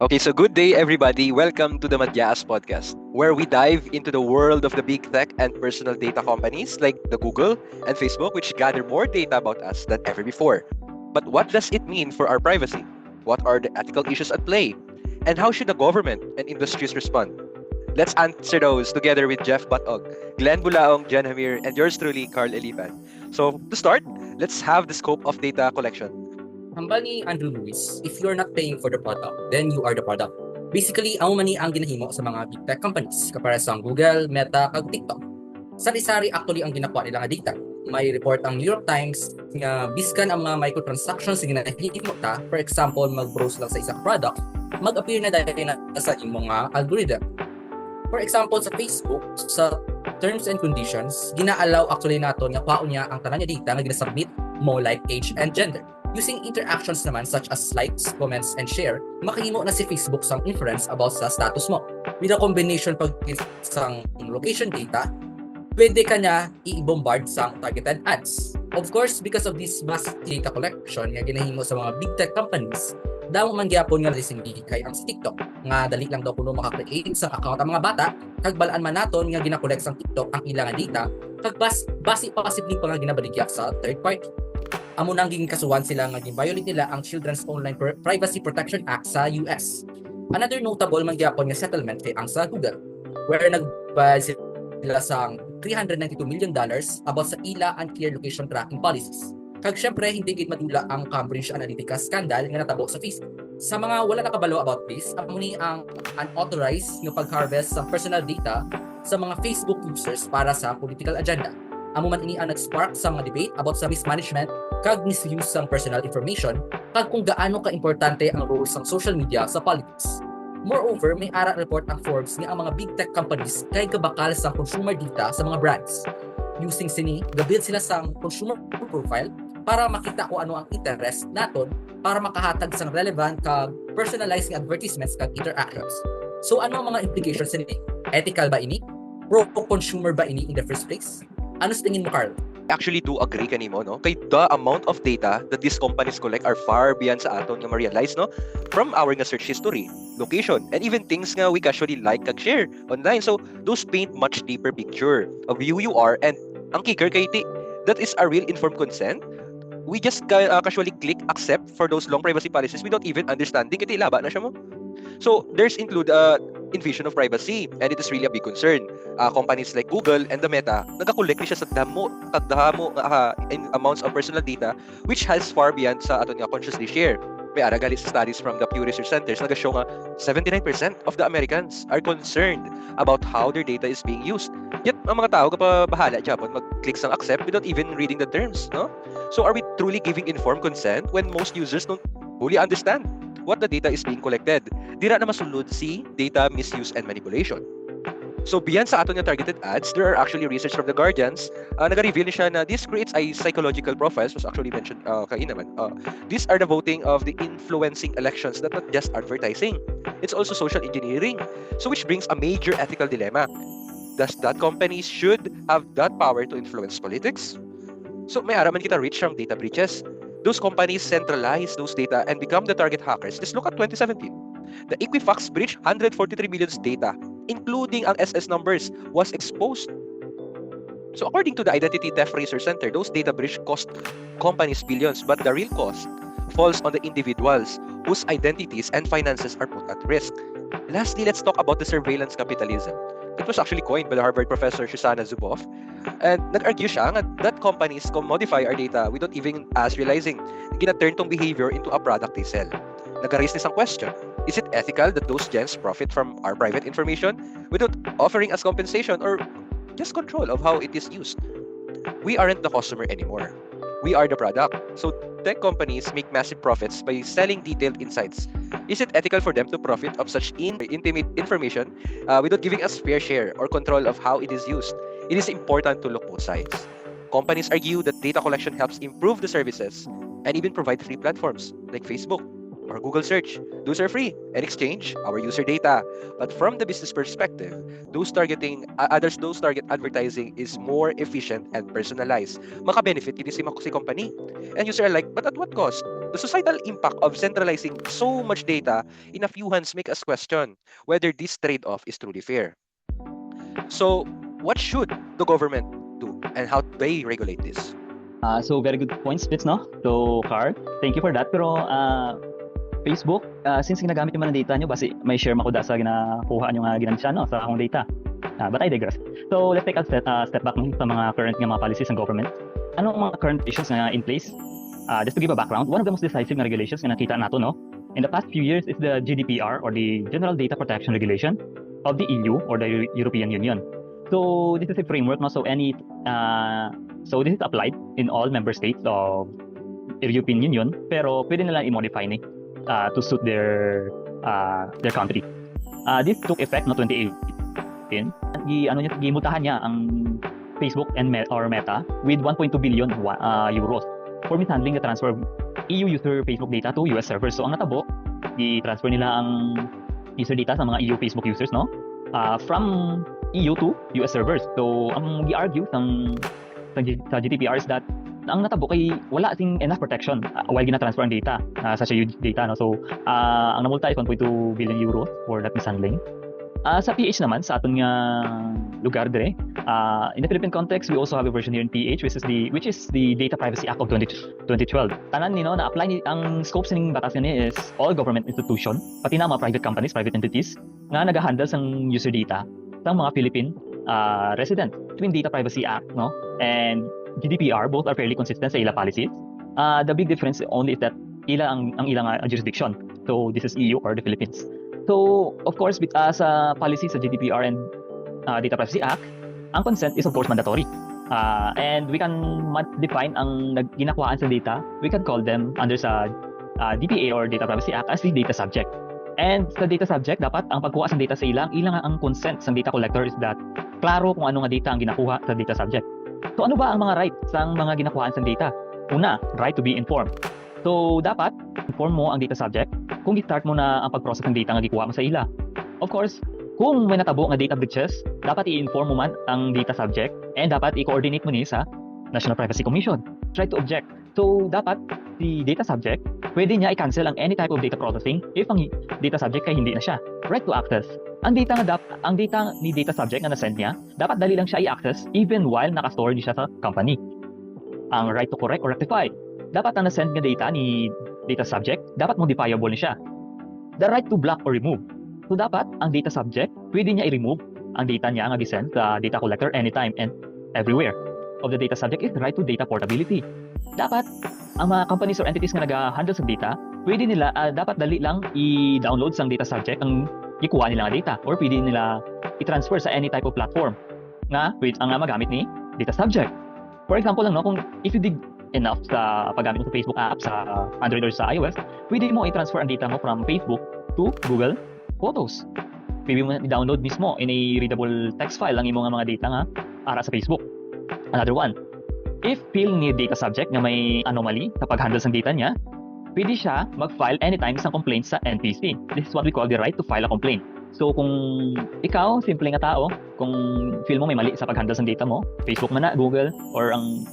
Okay, so good day, everybody. Welcome to the Madyaas podcast, where we dive into the world of the big tech and personal data companies like the Google and Facebook, which gather more data about us than ever before. But what does it mean for our privacy? What are the ethical issues at play? And how should the government and industries respond? Let's answer those together with Jeff Batog, Glenn Bulaong, Jen Hamir, and yours truly, Carl Elipan. So, to start, let's have the scope of data collection. Hambal ni Andrew Lewis, if you're not paying for the product, then you are the product. Basically, amo man ni ang ginahimo sa mga big tech companies, kapara sa Google, Meta, kag TikTok. Sari-sari actually ang ginakuha nila nga data. May report ang New York Times nga biskan ang mga microtransactions nga ginahimo ta, for example, mag-browse lang sa isang product, mag-appear na dahil na sa imong algorithm. For example, sa Facebook, sa terms and conditions, gina-allow actually naton nga paon niya ang tanan niya data nga ginasubmit mo like age and gender. Using interactions naman such as likes, comments, and share, makahimo na si Facebook sang inference about sa status mo. With a combination pag sang location data, pwede ka niya i-bombard sang targeted ads. Of course, because of this massive data collection nga ginahimo sa mga big tech companies, damo man gyapon nga lising kay ang sa TikTok nga dali lang daw kuno maka-create sa account ang mga bata kag balaan man naton nga gina-collect sang TikTok ang ilang data kag basi possibly pa nga ginabaligya sa third party. Amo nang ging kasuhan sila nga gi-violate nila ang Children's Online Privacy Protection Act sa US. Another notable man gyapon nga settlement kay ang sa Google, where nagbayad sila sang $392 million about sa ila unclear location tracking policies. Kag syempre hindi gid madula ang Cambridge Analytica scandal nga natabo sa Facebook. Sa mga wala nakabalo about this, amo ni ang unauthorized nga pag-harvest sa personal data sa mga Facebook users para sa political agenda. Amo man ini ang nag-spark sa mga debate about sa mismanagement kag misuse sang personal information kag kung gaano ka-importante ang role sang social media sa politics. Moreover, may ara report ang Forbes nga ang mga big tech companies kay kabakal sa consumer data sa mga brands. Using sini, gabuild sila sang consumer profile para makita kung ano ang interest naton para makahatag sang relevant kag personalized nga advertisements kag interactions. So ano ang mga implications nini? Ethical ba ini? Pro-consumer ba ini in the first place? Ano sa tingin mo, Carl? Actually do agree kanimo, no? Kay the amount of data that these companies collect are far beyond sa aton nga ma-realize, no? From our nga search history, location, and even things nga we casually like kag share online. So those paint much deeper picture of who you are, and ang kicker kay that is a real informed consent. We just casually click accept for those long privacy policies without even understanding kay laba na siya mo. So there's include invasion of privacy, and it is really a big concern. Companies like Google and the Meta nagakolekt siya sa damo in amounts of personal data which has far beyond sa aton nga consciously share. May ara gali sa studies from the Pew Research Centers nagashow nga 79% of the Americans are concerned about how their data is being used. Yet ang mga tao kapabahala Japon mag-click sang accept without even reading the terms, no? So are we truly giving informed consent when most users don't fully understand what the data is being collected? Dira na masulod si data misuse and manipulation. So beyond sa aton nga targeted ads, there are actually research from the Guardians naga-reveal ni siya na this creates a psychological profiles was actually mentioned naman. These are the voting of the influencing elections, that not just advertising. It's also social engineering. So which brings a major ethical dilemma. Does that companies should have that power to influence politics? So may araman kita reach from data breaches. Those companies centralize those data and become the target hackers. Just look at 2017. The Equifax breach 143 million data, including ang SS numbers, was exposed. So according to the Identity Theft Research Center, those data breach cost companies billions, but the real cost falls on the individuals whose identities and finances are put at risk. Lastly, let's talk about the surveillance capitalism. It was actually coined by the Harvard professor Shoshana Zuboff. And nag-argue siya that companies commodify our data without even us realizing gina-turn tong behavior into a product they sell. Nag-raise isang question. Is it ethical that those gens profit from our private information without offering us compensation or just control of how it is used? We aren't the customer anymore. We are the product. So tech companies make massive profits by selling detailed insights. Is it ethical for them to profit of such intimate information without giving us fair share or control of how it is used? It is important to look both sides. Companies argue that data collection helps improve the services and even provide free platforms like Facebook or Google Search. Those are free and exchange our user data. But from the business perspective, those target advertising is more efficient and personalized. Maka-benefit kini si company. And user are like, but at what cost? The societal impact of centralizing so much data in a few hands make us question whether this trade-off is truly fair. So, what should the government do and how they regulate this? So very good points, Fitz, no? So, Carl, thank you for that. Pero Facebook, since ginagamit yung mga data nyo, basi may share mo ko da sa ginakuha nyo nga ginansya, no? Sa akong data. But I digress. So, let's take a step back sa mga current nga mga policies ng government. Anong mga current issues na in place? Just to give a background, one of the most decisive na regulations na nakita nato, no? In the past few years is the GDPR or the General Data Protection Regulation of the EU or the European Union. So, this is a framework, no? So, so this is applied in all member states of the European Union, pero pwede nila i-modify ni to suit their country. This took effect no 2018. Gimultahan niya ang Facebook and Meta with 1.2 billion euros for mishandling the transfer of EU user Facebook data to US servers. So ang natabo, i-transfer nila ang user data sa mga EU Facebook users, no? From EU to US servers. So ang gi-argue sa GDPR is that ang natabo kay wala sing enough protection while gina-transfer ang data sa huge data, no? So ang namulta is 1.2 billion euros for that mishandling. Sa PH naman sa aton nga lugar dire, in the Philippine context we also have a version here in PH which is the Data Privacy Act of 2012. Tanan ni no na apply ni ang scope ning batas ni is all government institution pati na mga private companies, private entities nga nagahandle sang user data sang mga Philippine resident. Between Data Privacy Act, no, and GDPR, both are fairly consistent sa ila policies. The big difference only is that ang ilang jurisdiction. So this is EU or the Philippines. So of course sa policy sa GDPR and Data Privacy Act, ang consent is of course mandatory. And we can define ang ginakuhaan sa data, we can call them under sa DPA or Data Privacy Act as the data subject. And sa data subject, dapat ang pagkuha sa data sa ilang ang consent sa data collector is that klaro kung ano nga data ang ginakuha sa data subject. So ano ba ang mga rights sa mga ginakuhaan sa data? Una, right to be informed. So dapat inform mo ang data subject kung i-start mo na ang pag-process ng data nga gikuha mo sa ila. Of course, kung may natabo nga data breaches, dapat i-inform mo man ang data subject and dapat i-coordinate mo ni sa National Privacy Commission. Try to object. So dapat si data subject, pwede niya i-cancel ang any type of data processing if ang data subject kay hindi na siya. Right to access. Ang data ni data subject na na-send niya, dapat dali lang siya i-access even while naka-store niya siya sa company. Ang right to correct or rectify. Dapat ang na-send nga data ni data subject, dapat modifiable ni siya. The right to block or remove. So dapat ang data subject, pwede niya i-remove ang data niya nga gisend sa data collector anytime and everywhere. Of the data subject is the right to data portability. Dapat ang mga companies or entities nga nag-handle sa data, pwede nila dapat dali lang i-download sa data subject ang ikuha nila nga data or pwede nila i-transfer sa any type of platform nga ang magamit ni data subject. For example lang, no, kung if you dig enough sa paggamit mo sa Facebook app sa Android or sa iOS, pwede mo i-transfer ang data mo from Facebook to Google Photos. Pwede mo i-download mismo in a readable text file ang imong mga data nga para sa Facebook. Another one, if feel ni data subject na may anomaly sa pag-handle ng data niya, pwede siya mag-file anytime isang complaint sa NPC. This is what we call the right to file a complaint. So kung ikaw, simple nga tao, kung feel mo may mali sa pag-handle ng data mo, Facebook man na, Google, or ang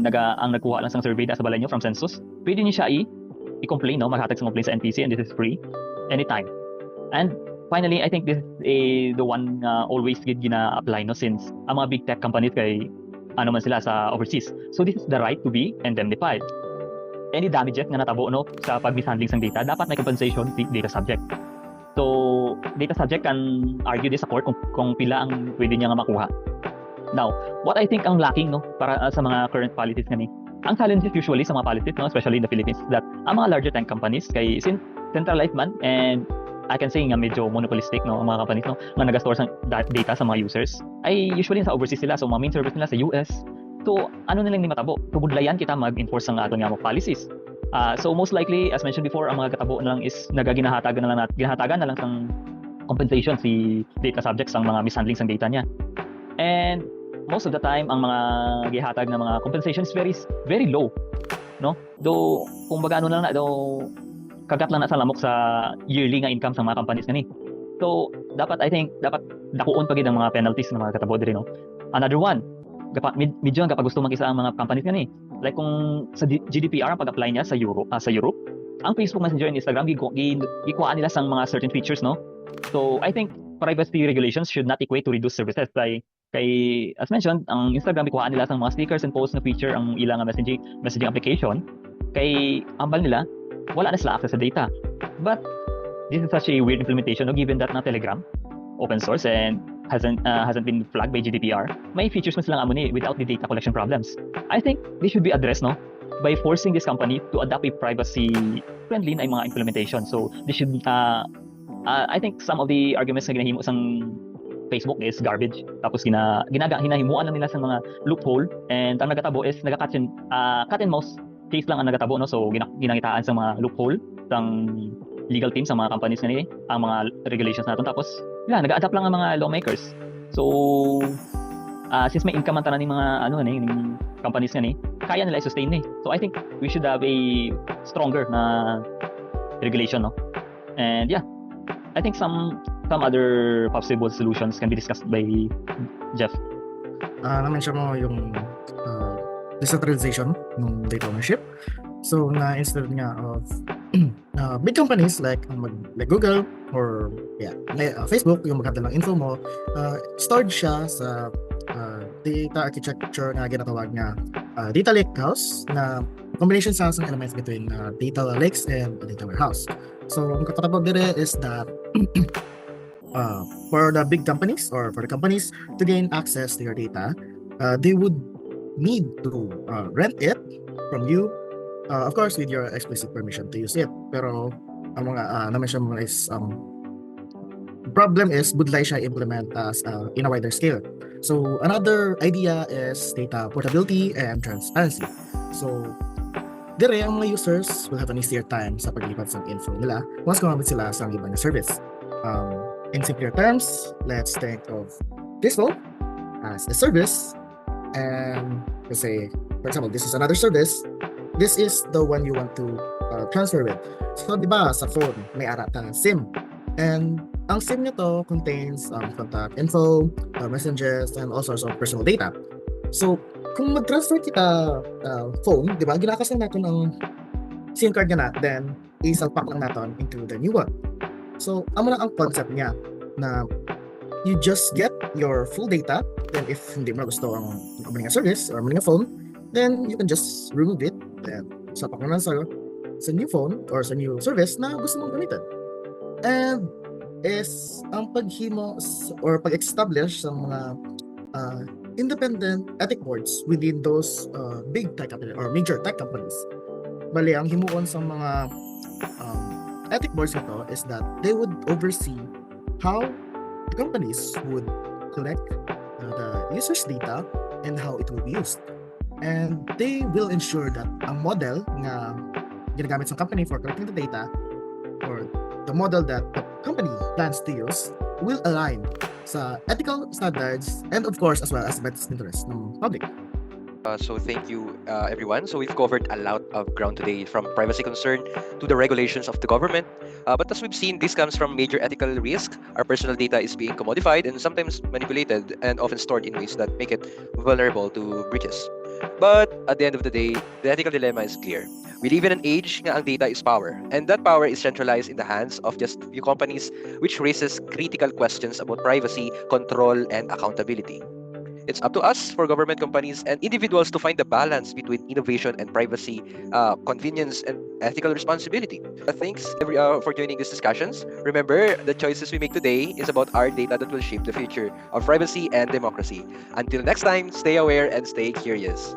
nagkuha lang sa survey sa balay nyo from census, pwede niyo siya i-complain, no? Maghatag sa complaint sa NPC and this is free anytime. And finally, I think this is the one always gina-apply, no? Since ang mga big tech companies kay ano man sila sa overseas. So this is the right to be indemnified. Any damages nga natabo, no, sa pag-mishandling ng data, dapat may compensation si data subject. So data subject can argue this sa court kung pila ang pwede niya nga makuha. Now, what I think ang lacking, no, para sa mga current policies nga ni, ang challenges usually sa mga policies, no, especially in the Philippines, is that ang mga larger tech companies kay centralized man and I can say nga medyo monopolistic, no, ang mga companies, no, nga nag-store sa data sa mga users ay usually sa overseas sila, so mga main service nila sa US. So ano na lang ni matabo, tubudlayan kita mag-enforce ang aton nga mga policies. So most likely, as mentioned before, ang mga katabo na lang is ginahatagan na lang ng compensation si data subjects ang mga mishandling sa data niya. And most of the time ang mga gihatag na mga compensation is very very low, no? Though kung baga ano lang na kagat lang na sa lamok sa yearly nga income sa mga companies gani. So dapat I think dapat dakuon pa gid ang mga penalties ng mga katabo diri, no. Another one, medyo ang kapag gusto makisa ang mga companies nga ni. Like kung sa GDPR ang pag-apply niya sa Europe, ang Facebook Messenger and Instagram gikuhaan nila sang mga certain features, no? So I think privacy regulations should not equate to reduce services. Kay as mentioned, ang Instagram gikuhaan nila sang mga stickers and posts na feature ang ilang messaging application. Kay ambal nila wala na sila access sa data. But this is such a weird implementation, no? Given that na Telegram open source and hasn't been flagged by GDPR, may features man silang amo ni without the data collection problems. I think this should be addressed, no, by forcing this company to adopt a privacy friendly na mga implementation. So this should I think some of the arguments na ginahimo sang Facebook is garbage. Tapos hinahimuan lang nila sa mga loophole, and ang nagatabo is cat and mouse case lang ang nagatabo, no. So ginangitaan sa mga loophole sang legal team sa mga companies nga ni ang mga regulations naton. Tapos nag-adapt lang ang mga lawmakers. So since may income man tanan ng mga ng companies nga ni, kaya nila i-sustain ni. So I think we should have a stronger na regulation, no. And I think some other possible solutions can be discussed by Jeff. Na-mention mo yung decentralization ng data ownership. So instead nga of big companies like Google or Facebook, yung maghandle ng info mo, stored siya sa data architecture na ginatawag nga data lake house, na combination sa elements between data lakes and data warehouse. So ang katatabog dire is that for the big companies or for the companies to gain access to your data, they would need to rent it from you, of course with your explicit permission to use it. Pero ang mga na-mention mo is problem is budlay siya implement as in a wider scale. So another idea is data portability and transparency. So dire ang mga users will have an easier time sa paglipat sa info nila once gumamit sila sa ibang service. In simpler terms, let's think of Facebook as a service, and let's say, for example, this is another service. This is the one you want to transfer with. So, di ba, sa phone, may ara ta SIM. And ang SIM nito contains contact info, messages, and all sorts of personal data. So, kung mag-transfer kita phone, di ba, ginakas lang natin ang SIM card na, then isalpak lang natin into the new one. So, amo lang ang concept niya na you just get your full data, then if hindi mo gusto ang mga service or mga phone, then you can just remove it, then sapak mo lang sa new phone or sa new service na gusto mong gamitin. And is ang paghimo or pag-establish sa mga independent ethic boards within those big tech companies or major tech companies. Bali, ang himuon sa mga ethic boards nito is that they would oversee how the companies would collect the user's data and how it will be used. And they will ensure that ang model na ginagamit sa company for collecting the data, or the model that the company plans to use, will align sa ethical standards and of course as well as the best interest ng public. So thank you, everyone. So we've covered a lot of ground today, from privacy concern to the regulations of the government. But as we've seen, this comes from major ethical risk. Our personal data is being commodified and sometimes manipulated and often stored in ways that make it vulnerable to breaches. But at the end of the day, the ethical dilemma is clear. We live in an age nga ang data is power, and that power is centralized in the hands of just few companies, which raises critical questions about privacy, control, and accountability. It's up to us, for government companies and individuals, to find the balance between innovation and privacy, convenience and ethical responsibility. Thanks for joining these discussions. Remember, the choices we make today is about our data that will shape the future of privacy and democracy. Until next time, stay aware and stay curious.